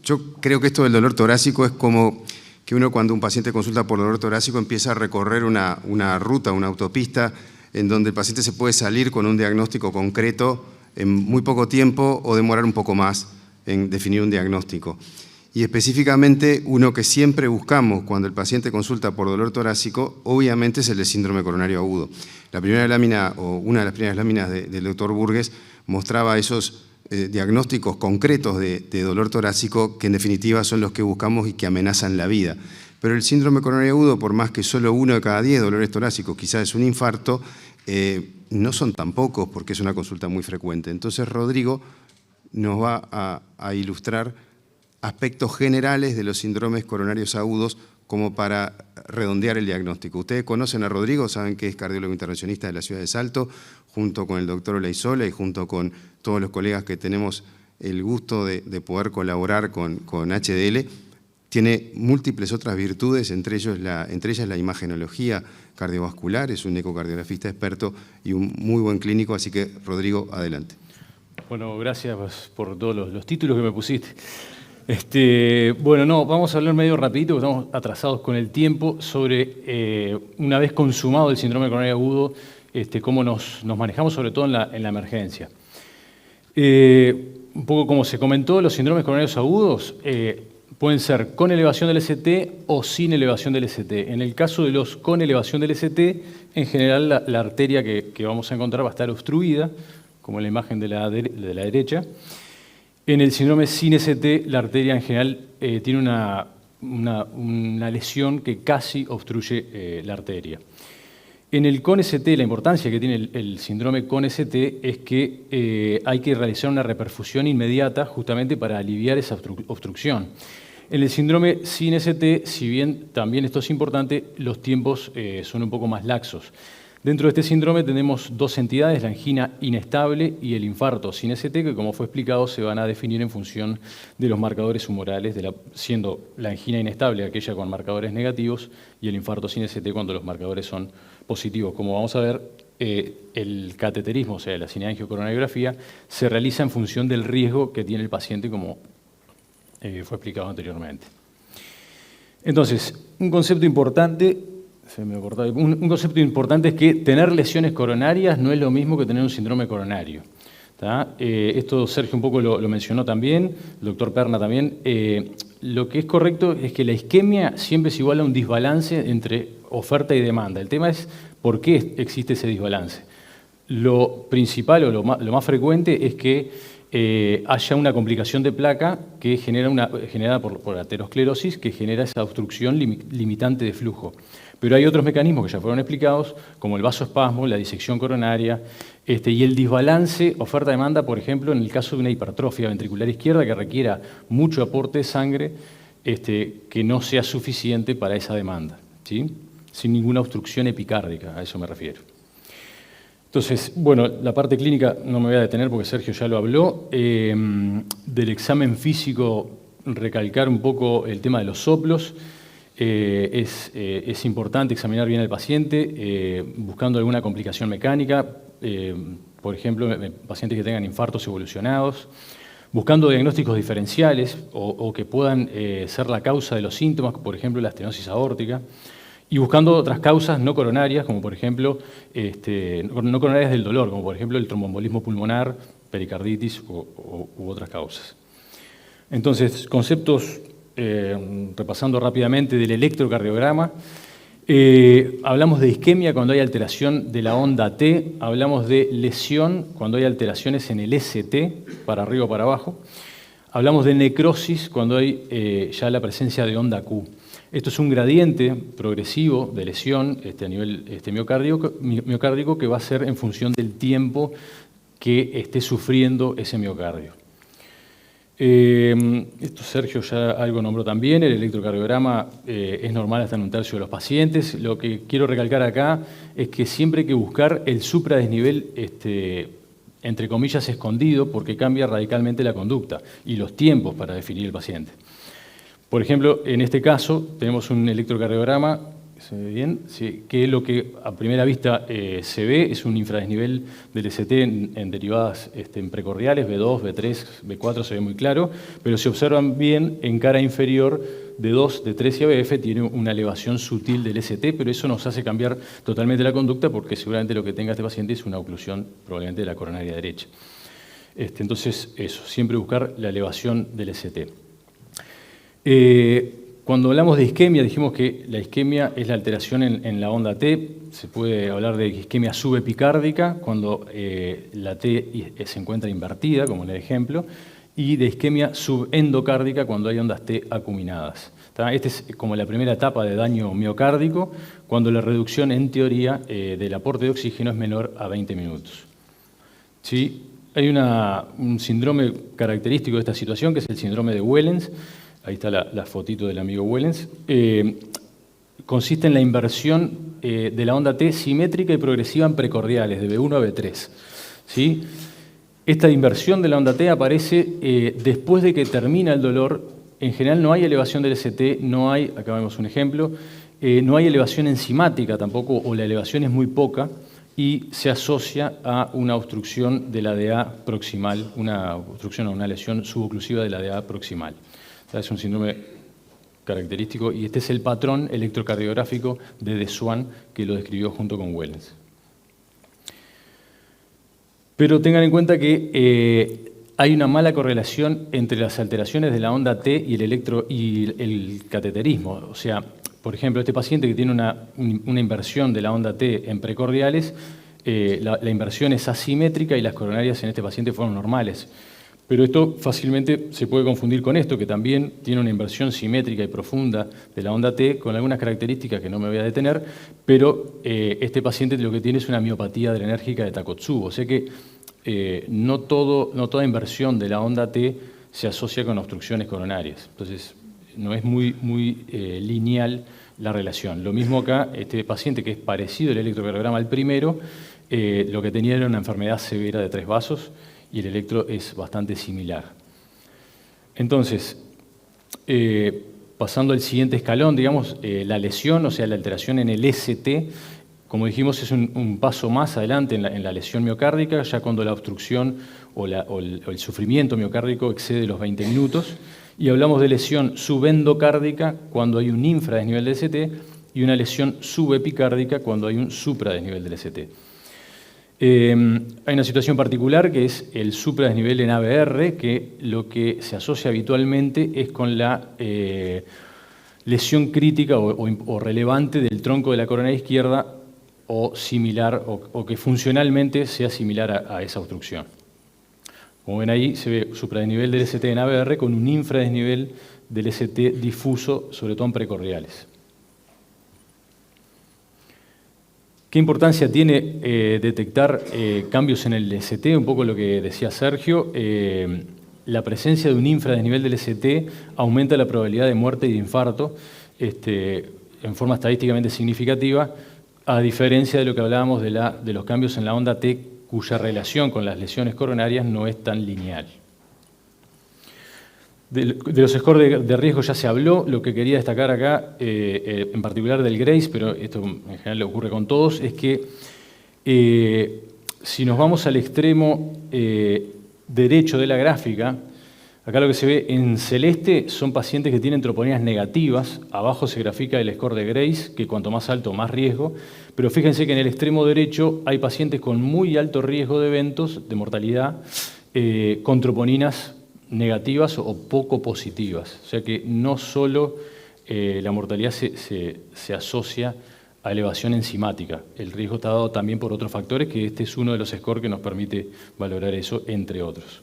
Yo creo que esto del dolor torácico es como que uno cuando un paciente consulta por dolor torácico empieza a recorrer una ruta, una autopista, en donde el paciente se puede salir con un diagnóstico concreto en muy poco tiempo o demorar un poco más en definir un diagnóstico. Y específicamente uno que siempre buscamos cuando el paciente consulta por dolor torácico, obviamente es el de síndrome coronario agudo. La primera lámina, o una de las primeras láminas del doctor Burgues, mostraba esos diagnósticos concretos de dolor torácico que en definitiva son los que buscamos y que amenazan la vida. Pero el síndrome coronario agudo, por más que solo 1 de cada 10 dolores torácicos quizás es un infarto, no son tan pocos porque es una consulta muy frecuente. Entonces Rodrigo nos va a ilustrar aspectos generales de los síndromes coronarios agudos como para redondear el diagnóstico. Ustedes conocen a Rodrigo, saben que es cardiólogo intervencionista de la ciudad de Salto, junto con el doctor Olaizola y junto con todos los colegas que tenemos el gusto de poder colaborar con HDL. Tiene múltiples otras virtudes, entre ellas la imagenología cardiovascular, es un ecocardiografista experto y un muy buen clínico, así que Rodrigo, adelante. Bueno, gracias por todos los títulos que me pusiste. Bueno, vamos a hablar medio rapidito, porque estamos atrasados con el tiempo, sobre una vez consumado el síndrome coronario agudo, cómo nos manejamos, sobre todo en la emergencia. Un poco como se comentó, los síndromes coronarios agudos pueden ser con elevación del ST o sin elevación del ST. En el caso de los con elevación del ST, en general la arteria que vamos a encontrar va a estar obstruida, como en la imagen de la derecha. En el síndrome sin ST, la arteria en general tiene una lesión que casi obstruye la arteria. En el con ST, la importancia que tiene el síndrome con ST es que hay que realizar una reperfusión inmediata justamente para aliviar esa obstrucción. En el síndrome sin ST, si bien también esto es importante, los tiempos son un poco más laxos. Dentro de este síndrome tenemos dos entidades, la angina inestable y el infarto sin ST, que como fue explicado se van a definir en función de los marcadores humorales, siendo la angina inestable aquella con marcadores negativos y el infarto sin ST cuando los marcadores son positivos. Como vamos a ver, el cateterismo, o sea, la cineangiocoronariografía, se realiza en función del riesgo que tiene el paciente, como fue explicado anteriormente. Entonces, un concepto importante es que tener lesiones coronarias no es lo mismo que tener un síndrome coronario. Esto Sergio un poco lo mencionó también, el doctor Perna también. Lo que es correcto es que la isquemia siempre es igual a un desbalance entre oferta y demanda. El tema es por qué existe ese desbalance. Lo principal o lo más frecuente es que haya una complicación de placa que generada por aterosclerosis que genera esa obstrucción limitante de flujo. Pero hay otros mecanismos que ya fueron explicados, como el vasoespasmo, la disección coronaria y el desbalance oferta-demanda, por ejemplo, en el caso de una hipertrofia ventricular izquierda que requiera mucho aporte de sangre que no sea suficiente para esa demanda, ¿sí? Sin ninguna obstrucción epicárdica, a eso me refiero. Entonces, bueno, la parte clínica no me voy a detener porque Sergio ya lo habló. Del examen físico, recalcar un poco el tema de los soplos. Es importante examinar bien al paciente, buscando alguna complicación mecánica, por ejemplo, pacientes que tengan infartos evolucionados, buscando diagnósticos diferenciales o que puedan ser la causa de los síntomas, por ejemplo, la estenosis aórtica, y buscando otras causas no coronarias, como por ejemplo, no coronarias del dolor, como por ejemplo el tromboembolismo pulmonar, pericarditis u otras causas. Entonces, conceptos, repasando rápidamente, del electrocardiograma. Hablamos de isquemia cuando hay alteración de la onda T, hablamos de lesión cuando hay alteraciones en el ST, para arriba o para abajo. Hablamos de necrosis cuando hay ya la presencia de onda Q. Esto es un gradiente progresivo de lesión a nivel miocárdico que va a ser en función del tiempo que esté sufriendo ese miocardio. Esto Sergio ya algo nombró también, el electrocardiograma es normal hasta en un tercio de los pacientes. Lo que quiero recalcar acá es que siempre hay que buscar el supradesnivel, entre comillas, escondido, porque cambia radicalmente la conducta y los tiempos para definir el paciente. Por ejemplo, en este caso tenemos un electrocardiograma, ¿Se ve bien? Sí, que lo que a primera vista se ve es un infradesnivel del ST en derivadas en precordiales, B2, B3, B4 se ve muy claro, pero si observan bien, en cara inferior de 2, de 3 y ABF tiene una elevación sutil del ST, pero eso nos hace cambiar totalmente la conducta porque seguramente lo que tenga este paciente es una oclusión probablemente de la coronaria derecha. Entonces, eso, siempre buscar la elevación del ST. Cuando hablamos de isquemia, dijimos que la isquemia es la alteración en la onda T. Se puede hablar de isquemia subepicárdica cuando la T se encuentra invertida, como en el ejemplo, y de isquemia subendocárdica cuando hay ondas T acuminadas. Esta es como la primera etapa de daño miocárdico, cuando la reducción, en teoría, del aporte de oxígeno es menor a 20 minutos. ¿Sí? Hay un síndrome característico de esta situación, que es el síndrome de Wellens. Ahí está la fotito del amigo Wellens. Consiste en la inversión de la onda T simétrica y progresiva en precordiales, de B1 a B3. ¿Sí? Esta inversión de la onda T aparece después de que termina el dolor. En general no hay elevación del ST, no hay, acá vemos un ejemplo, no hay elevación enzimática tampoco, o la elevación es muy poca, y se asocia a una obstrucción de la DA proximal, una obstrucción o una lesión suboclusiva de la DA proximal. Es un síndrome característico y este es el patrón electrocardiográfico de De Swan que lo describió junto con Wellens. Pero tengan en cuenta que hay una mala correlación entre las alteraciones de la onda T y el cateterismo. O sea, por ejemplo, este paciente que tiene una inversión de la onda T en precordiales, la inversión es asimétrica y las coronarias en este paciente fueron normales. Pero esto fácilmente se puede confundir con esto, que también tiene una inversión simétrica y profunda de la onda T, con algunas características que no me voy a detener, pero este paciente lo que tiene es una miopatía adrenérgica de Takotsubo. O sea que no toda inversión de la onda T se asocia con obstrucciones coronarias. Entonces, no es muy lineal la relación. Lo mismo acá, este paciente que es parecido al electrocardiograma al primero, lo que tenía era una enfermedad severa de 3 vasos, y el electro es bastante similar. Entonces, pasando al siguiente escalón, digamos, la lesión, o sea, la alteración en el ST, como dijimos, es un paso más adelante en la lesión miocárdica, ya cuando la obstrucción o el sufrimiento miocárdico excede los 20 minutos, y hablamos de lesión subendocárdica cuando hay un infradesnivel del ST y una lesión subepicárdica cuando hay un supradesnivel del ST. Hay una situación particular que es el supradesnivel en ABR, que lo que se asocia habitualmente es con la lesión crítica o relevante del tronco de la coronaria izquierda o similar, o que funcionalmente sea similar a esa obstrucción. Como ven ahí, se ve supradesnivel del ST en ABR con un infradesnivel del ST difuso, sobre todo en precordiales. ¿Qué importancia tiene detectar cambios en el ST? Un poco lo que decía Sergio. La presencia de un infradesnivel del ST aumenta la probabilidad de muerte y de infarto en forma estadísticamente significativa, a diferencia de lo que hablábamos de los cambios en la onda T, cuya relación con las lesiones coronarias no es tan lineal. De los scores de riesgo ya se habló. Lo que quería destacar acá, en particular del Grace, pero esto en general le ocurre con todos, es que si nos vamos al extremo derecho de la gráfica, acá lo que se ve en celeste son pacientes que tienen troponías negativas. Abajo se grafica el score de Grace, que cuanto más alto, más riesgo. Pero fíjense que en el extremo derecho hay pacientes con muy alto riesgo de eventos, de mortalidad, con troponinas negativas o poco positivas. O sea que no solo la mortalidad se asocia a elevación enzimática. El riesgo está dado también por otros factores, que este es uno de los scores que nos permite valorar eso, entre otros.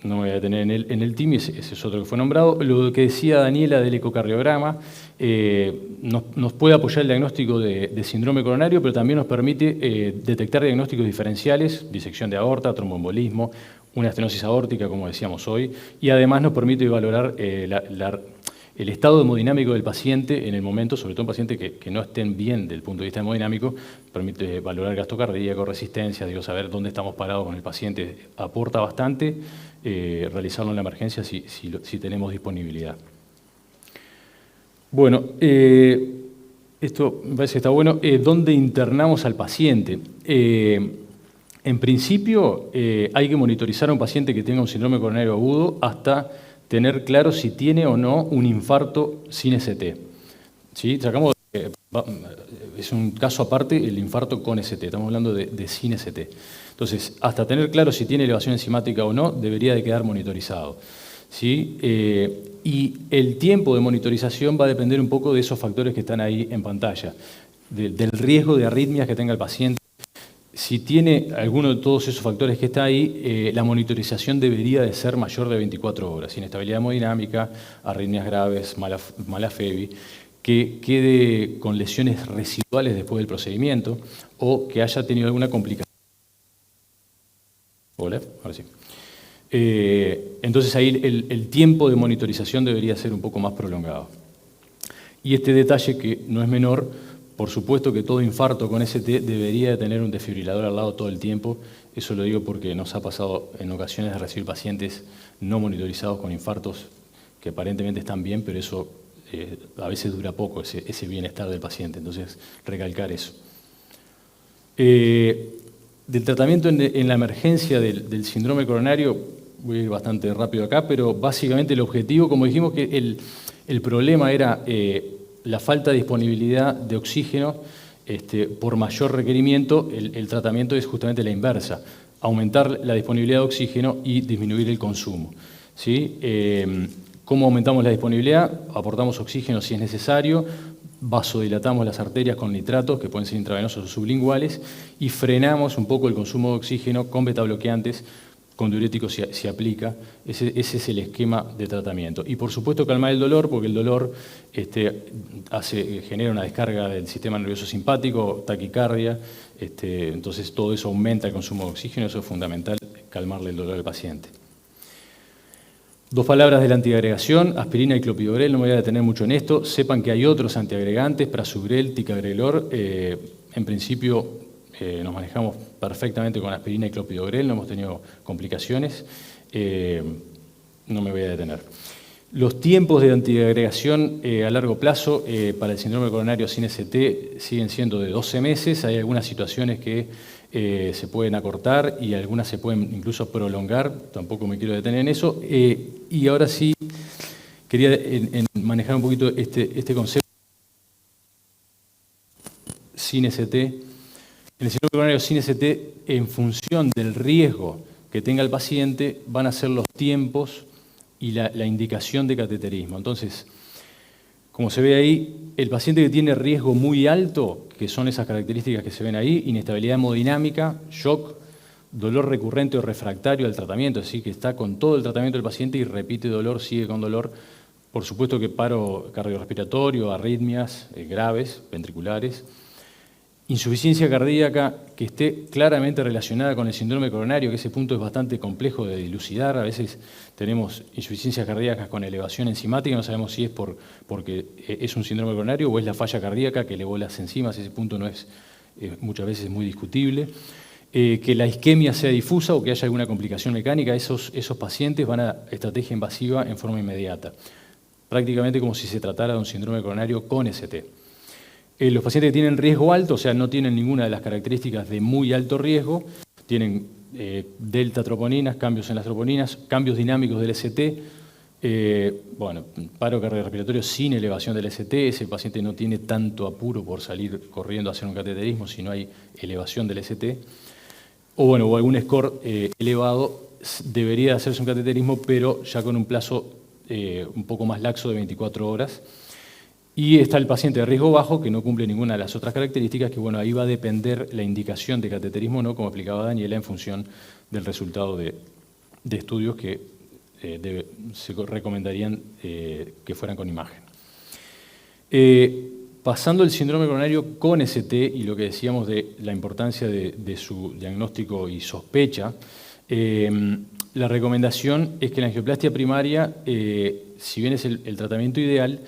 No me voy a detener en el TIMI, ese es otro que fue nombrado. Lo que decía Daniela del ecocardiograma nos puede apoyar el diagnóstico de síndrome coronario, pero también nos permite detectar diagnósticos diferenciales, disección de aorta, tromboembolismo, una estenosis aórtica, como decíamos hoy, y además nos permite valorar el estado hemodinámico del paciente en el momento, sobre todo en pacientes que no estén bien desde el punto de vista hemodinámico, permite valorar gasto cardíaco, resistencia, saber dónde estamos parados con el paciente. Aporta bastante realizarlo en la emergencia si tenemos disponibilidad. Bueno, Esto me parece que está bueno. ¿Dónde internamos al paciente? En principio, hay que monitorizar a un paciente que tenga un síndrome coronario agudo hasta tener claro si tiene o no un infarto sin ST. ¿Sí? Es un caso aparte el infarto con ST, estamos hablando de sin ST. Entonces, hasta tener claro si tiene elevación enzimática o no, debería de quedar monitorizado. ¿Sí? Y el tiempo de monitorización va a depender un poco de esos factores que están ahí en pantalla, del riesgo de arritmias que tenga el paciente. Si tiene alguno de todos esos factores que está ahí, la monitorización debería de ser mayor de 24 horas. Inestabilidad hemodinámica, arritmias graves, mala FEBI, que quede con lesiones residuales después del procedimiento o que haya tenido alguna complicación. Hola, ahora sí. Entonces ahí el tiempo de monitorización debería ser un poco más prolongado. Y este detalle que no es menor, por supuesto que todo infarto con ST debería de tener un desfibrilador al lado todo el tiempo. Eso lo digo porque nos ha pasado en ocasiones de recibir pacientes no monitorizados con infartos que aparentemente están bien, pero eso a veces dura poco, ese bienestar del paciente. Entonces, recalcar eso. Del tratamiento en la emergencia del síndrome coronario, voy a ir bastante rápido acá, pero básicamente el objetivo, como dijimos, que el problema era la falta de disponibilidad de oxígeno por mayor requerimiento. El tratamiento es justamente la inversa, aumentar la disponibilidad de oxígeno y disminuir el consumo. ¿Sí? ¿Cómo aumentamos la disponibilidad? Aportamos oxígeno si es necesario, vasodilatamos las arterias con nitratos, que pueden ser intravenosos o sublinguales, y frenamos un poco el consumo de oxígeno con betabloqueantes, con diuréticos si aplica. Ese es el esquema de tratamiento. Y por supuesto calmar el dolor, porque el dolor genera una descarga del sistema nervioso simpático, taquicardia, entonces todo eso aumenta el consumo de oxígeno, eso es fundamental, calmarle el dolor al paciente. Dos palabras de la antiagregación, aspirina y clopidogrel, no me voy a detener mucho en esto. Sepan que hay otros antiagregantes, prasugrel, ticagrelor. En principio nos manejamos perfectamente con aspirina y clopidogrel, no hemos tenido complicaciones. No me voy a detener. Los tiempos de antiagregación a largo plazo para el síndrome coronario sin ST siguen siendo de 12 meses. Hay algunas situaciones que se pueden acortar y algunas se pueden incluso prolongar, tampoco me quiero detener en eso. Y ahora sí, quería manejar un poquito este concepto sin ST. En el síndrome coronario sin ST, en función del riesgo que tenga el paciente, van a ser los tiempos y la indicación de cateterismo. Entonces, como se ve ahí, el paciente que tiene riesgo muy alto, que son esas características que se ven ahí, inestabilidad hemodinámica, shock, dolor recurrente o refractario al tratamiento, es decir, que está con todo el tratamiento del paciente y repite dolor, sigue con dolor. Por supuesto que paro cardiorrespiratorio, arritmias graves, ventriculares. Insuficiencia cardíaca que esté claramente relacionada con el síndrome coronario, que ese punto es bastante complejo de dilucidar. A veces tenemos insuficiencias cardíacas con elevación enzimática, no sabemos si es porque es un síndrome coronario o es la falla cardíaca que elevó las enzimas, ese punto no es muchas veces muy discutible. Que la isquemia sea difusa o que haya alguna complicación mecánica, esos pacientes van a estrategia invasiva en forma inmediata, prácticamente como si se tratara de un síndrome coronario con ST. Los pacientes que tienen riesgo alto, o sea, no tienen ninguna de las características de muy alto riesgo, tienen delta troponinas, cambios en las troponinas, cambios dinámicos del ST, paro cardiorrespiratorio sin elevación del ST, ese paciente no tiene tanto apuro por salir corriendo a hacer un cateterismo si no hay elevación del ST, o algún score elevado, debería hacerse un cateterismo, pero ya con un plazo un poco más laxo de 24 horas. Y está el paciente de riesgo bajo, que no cumple ninguna de las otras características, que ahí va a depender la indicación de cateterismo o no, como explicaba Daniela, en función del resultado de estudios que se recomendarían que fueran con imagen. Pasando el síndrome coronario con ST y lo que decíamos de la importancia de su diagnóstico y sospecha, la recomendación es que la angioplastia primaria, si bien es el tratamiento ideal,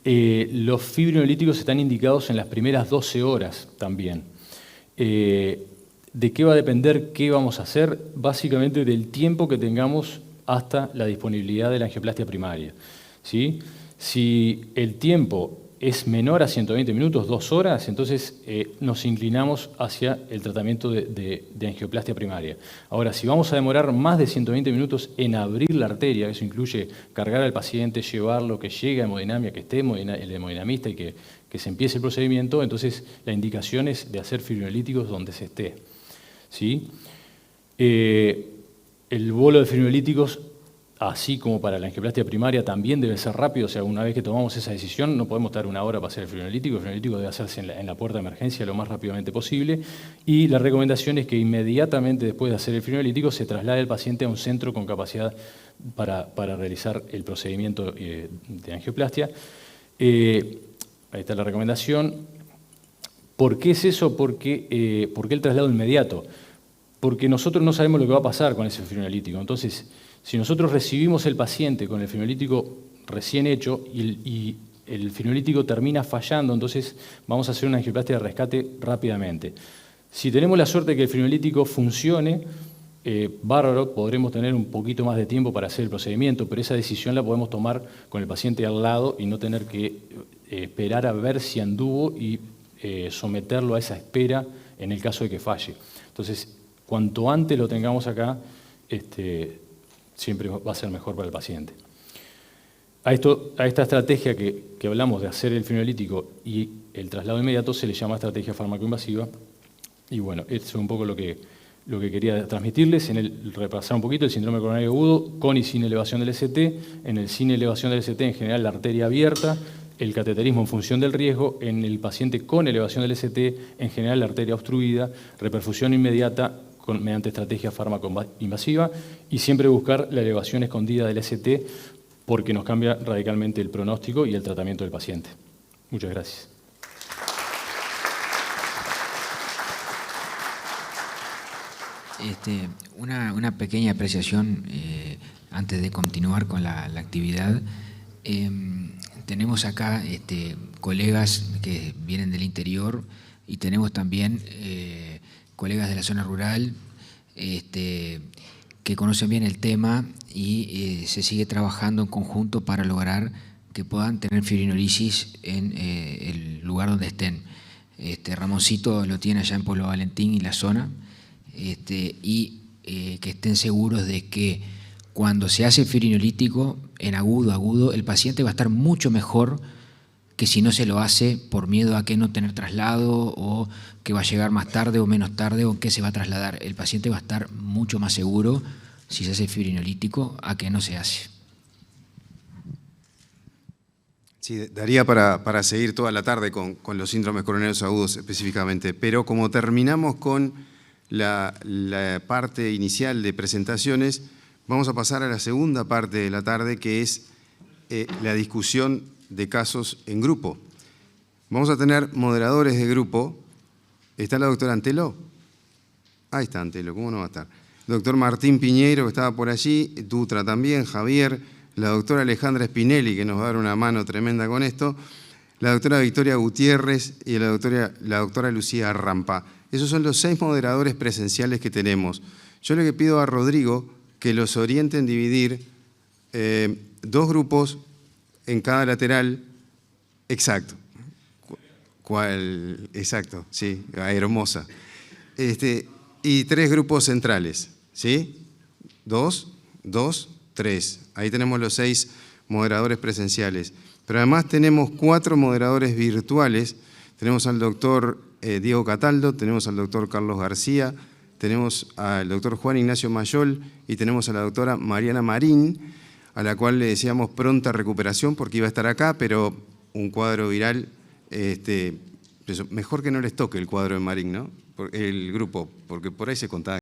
los fibrinolíticos están indicados en las primeras 12 horas también. ¿De qué va a depender qué vamos a hacer? Básicamente del tiempo que tengamos hasta la disponibilidad de la angioplastia primaria. ¿Sí? Si el tiempo es menor a 120 minutos, 2 horas, entonces nos inclinamos hacia el tratamiento de angioplastia primaria. Ahora, si vamos a demorar más de 120 minutos en abrir la arteria, eso incluye cargar al paciente, llevarlo, que llegue a hemodinamia, que esté el hemodinamista y que se empiece el procedimiento, entonces la indicación es de hacer fibrinolíticos donde se esté. ¿Sí? El bolo de fibrinolíticos, así como para la angioplastia primaria, también debe ser rápido. O sea, una vez que tomamos esa decisión, no podemos estar 1 hora para hacer el fibrinolítico. El fibrinolítico debe hacerse en la puerta de emergencia lo más rápidamente posible. Y la recomendación es que inmediatamente después de hacer el fibrinolítico se traslade el paciente a un centro con capacidad para realizar el procedimiento de angioplastia. Ahí está la recomendación. ¿Por qué es eso? ¿Por qué el traslado inmediato? Porque nosotros no sabemos lo que va a pasar con ese fibrinolítico. Entonces, si nosotros recibimos el paciente con el fibrinolítico recién hecho y el fibrinolítico termina fallando, entonces vamos a hacer una angioplastia de rescate rápidamente. Si tenemos la suerte de que el fibrinolítico funcione, bárbaro, podremos tener un poquito más de tiempo para hacer el procedimiento, pero esa decisión la podemos tomar con el paciente al lado y no tener que esperar a ver si anduvo y someterlo a esa espera en el caso de que falle. Entonces, cuanto antes lo tengamos acá, siempre va a ser mejor para el paciente. A esta estrategia que hablamos de hacer el fibrinolítico y el traslado inmediato se le llama estrategia farmacoinvasiva. Y bueno, esto es un poco lo que quería transmitirles. Repasar un poquito el síndrome coronario agudo con y sin elevación del ST. En el sin elevación del ST, en general, la arteria abierta. El cateterismo en función del riesgo. En el paciente con elevación del ST, en general, la arteria obstruida. Reperfusión inmediata mediante estrategia farmacoinvasiva y siempre buscar la elevación escondida del ST porque nos cambia radicalmente el pronóstico y el tratamiento del paciente. Muchas gracias. Una pequeña apreciación antes de continuar con la actividad. Tenemos acá colegas que vienen del interior y tenemos también colegas de la zona rural que conocen bien el tema y se sigue trabajando en conjunto para lograr que puedan tener fibrinolisis en el lugar donde estén. Ramoncito lo tiene allá en Pueblo Valentín y la zona, y que estén seguros de que cuando se hace fibrinolítico en agudo, el paciente va a estar mucho mejor que si no se lo hace por miedo a que no tener traslado o que va a llegar más tarde o menos tarde o que se va a trasladar. El paciente va a estar mucho más seguro si se hace fibrinolítico a que no se hace. Sí, daría para seguir toda la tarde con los síndromes coronarios agudos específicamente, pero como terminamos con la parte inicial de presentaciones, vamos a pasar a la segunda parte de la tarde, que es la discusión de casos en grupo. Vamos a tener moderadores de grupo. ¿Está la doctora Antelo? Ahí está Antelo, ¿cómo no va a estar? Doctor Martín Piñeiro, que estaba por allí, Dutra también, Javier, la doctora Alejandra Spinelli, que nos va a dar una mano tremenda con esto, la doctora Victoria Gutiérrez y la doctora Lucía Rampa. Esos son los 6 moderadores presenciales que tenemos. Yo le pido a Rodrigo que los oriente en dividir 2 grupos en cada lateral. Exacto. ¿Cuál? Exacto, sí, hermosa. Y 3 grupos centrales, ¿sí? 2, 3. Ahí tenemos los 6 moderadores presenciales. Pero además tenemos 4 moderadores virtuales. Tenemos al doctor Diego Cataldo, tenemos al doctor Carlos García, tenemos al doctor Juan Ignacio Mayol y tenemos a la doctora Mariana Marín, a la cual le deseamos pronta recuperación porque iba a estar acá, pero un cuadro viral, mejor que no les toque el cuadro de Marín, ¿no? El grupo, porque por ahí se contagia.